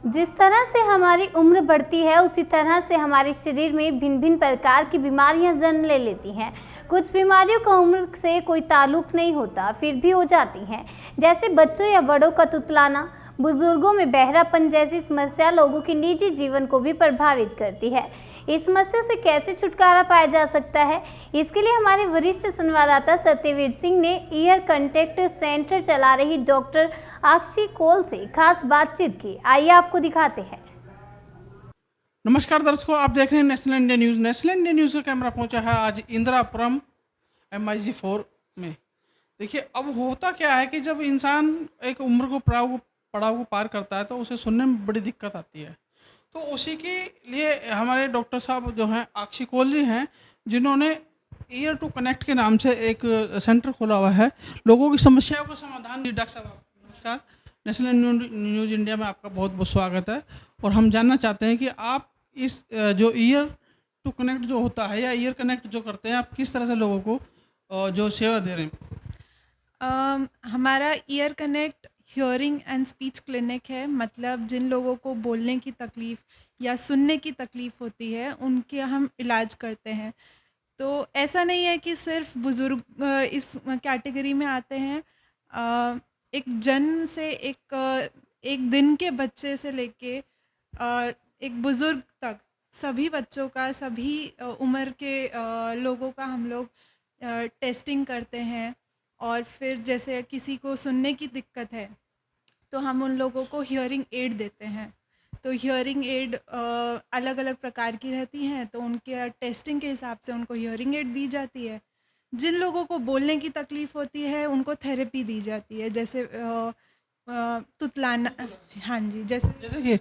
जिस तरह से हमारी उम्र बढ़ती है उसी तरह से हमारे शरीर में भिन्न भिन्न प्रकार की बीमारियां जन्म ले लेती हैं। कुछ बीमारियों का उम्र से कोई ताल्लुक नहीं होता, फिर भी हो जाती हैं, जैसे बच्चों या बड़ों का तुतलाना। बुजुर्गों में बहरापन जैसी समस्या लोगों के निजी जीवन को भी प्रभावित करती है। इस समस्या से कैसे छुटकारा पाया जा सकता है, इसके लिए हमारे वरिष्ठ संवाददाता सत्यवीर सिंह ने ईयर कंटेक्ट सेंटर चला रही डॉक्टर अक्षी कौल से खास बातचीत की। आइए आपको दिखाते हैं। नमस्कार दर्शकों, आप देख रहे हैं national India news. National India news का कैमरा पहुंचा है आज इंदिरापुरम MIG 4 में। देखिए, अब होता क्या है कि जब इंसान एक उम्र को पड़ाव को पार करता है तो उसे सुनने में बड़ी दिक्कत आती है। तो उसी के लिए हमारे डॉक्टर साहब जो हैं अक्षी कौल जी हैं, जिन्होंने ईयर टू कनेक्ट के नाम से एक सेंटर खोला हुआ है लोगों की समस्याओं का समाधान। डॉक्टर साहब नमस्कार, नेशनल न्यूज़ इंडिया में आपका बहुत बहुत स्वागत है। और हम जानना चाहते हैं कि आप इस जो ईयर टू कनेक्ट जो होता है या ईयर कनेक्ट जो करते हैं, आप किस तरह से लोगों को जो सेवा दे रहे हैं। हमारा year connect hearing and speech clinic है। मतलब जिन लोगों को बोलने की तकलीफ़ या सुनने की तकलीफ़ होती है उनके हम इलाज करते हैं। तो ऐसा नहीं है कि सिर्फ बुज़ुर्ग इस कैटेगरी में आते हैं। एक जन्म से एक दिन के बच्चे से लेके एक बुज़ुर्ग तक सभी बच्चों का, सभी उम्र के लोगों का हम लोग टेस्टिंग करते हैं। और फिर जैसे किसी को सुनने की दिक्कत है तो हम उन लोगों को हियरिंग एड देते हैं। तो हियरिंग एड अलग अलग प्रकार की रहती हैं, तो उनके टेस्टिंग के हिसाब से उनको हियरिंग एड दी जाती है। जिन लोगों को बोलने की तकलीफ़ होती है उनको थेरेपी दी जाती है, जैसे तुतलाना। हाँ जी, जैसे कि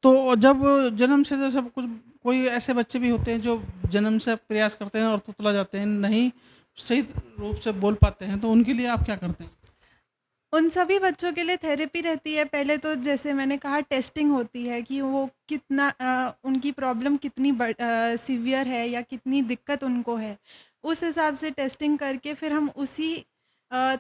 तो जब जन्म से जैसे कोई ऐसे बच्चे भी होते हैं जो जन्म से प्रयास करते हैं और तुतला जाते हैं, नहीं सही रूप से बोल पाते हैं, तो उनके लिए आप क्या करते हैं? उन सभी बच्चों के लिए थेरेपी रहती है। पहले तो जैसे मैंने कहा टेस्टिंग होती है कि वो कितना उनकी प्रॉब्लम कितनी सीवियर है या कितनी दिक्कत उनको है। उस हिसाब से टेस्टिंग करके फिर हम उसी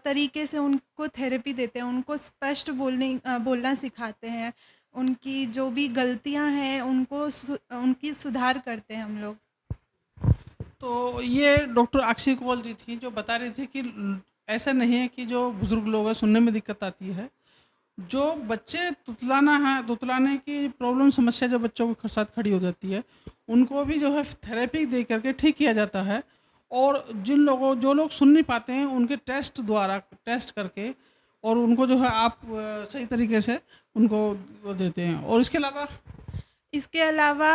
तरीके से उनको थेरेपी देते हैं। उनको स्पष्ट बोलना सिखाते हैं। उनकी जो भी गलतियां हैं उनकी सुधार करते हैं हम लोग। तो ये डॉक्टर अक्षी कौल जी थी जो बता रही थी कि ऐसा नहीं है कि जो बुज़ुर्ग लोग हैं सुनने में दिक्कत आती है, जो बच्चे तुतलाने की प्रॉब्लम समस्या जो बच्चों के साथ खड़ी हो जाती है, उनको भी जो है थेरेपी दे करके ठीक किया जाता है। और जो लोग सुन नहीं पाते हैं उनके टेस्ट करके और उनको जो है आप सही तरीके से उनको वो देते हैं। और इसके अलावा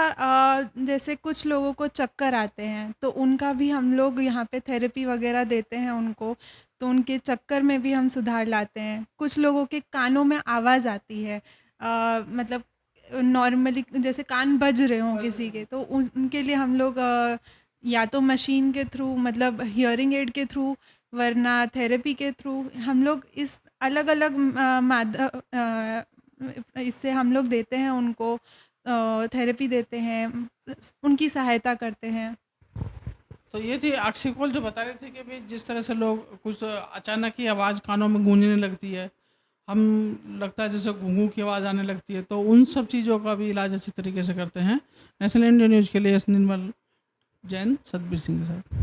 जैसे कुछ लोगों को चक्कर आते हैं तो उनका भी हम लोग यहाँ पे थेरेपी वगैरह देते हैं उनको, तो उनके चक्कर में भी हम सुधार लाते हैं। कुछ लोगों के कानों में आवाज़ आती है, मतलब नॉर्मली जैसे कान बज रहे हों किसी के, तो उनके लिए हम लोग या तो मशीन के थ्रू, मतलब हियरिंग एड के थ्रू, वरना थेरेपी के थ्रू हम लोग इस अलग अलग इससे हम लोग देते हैं उनको, थेरेपी देते हैं, उनकी सहायता करते हैं। तो ये थी अक्षी कौल जो बता रहे थे कि भाई जिस तरह से लोग कुछ अचानक ही आवाज़ कानों में गूंजने लगती है, हम लगता है जैसे घूंघू की आवाज़ आने लगती है, तो उन सब चीज़ों का भी इलाज अच्छी तरीके से करते हैं। नेशनल इंडिया न्यूज़ के लिए निर्मल जैन, सतबीर सिंह के साथ।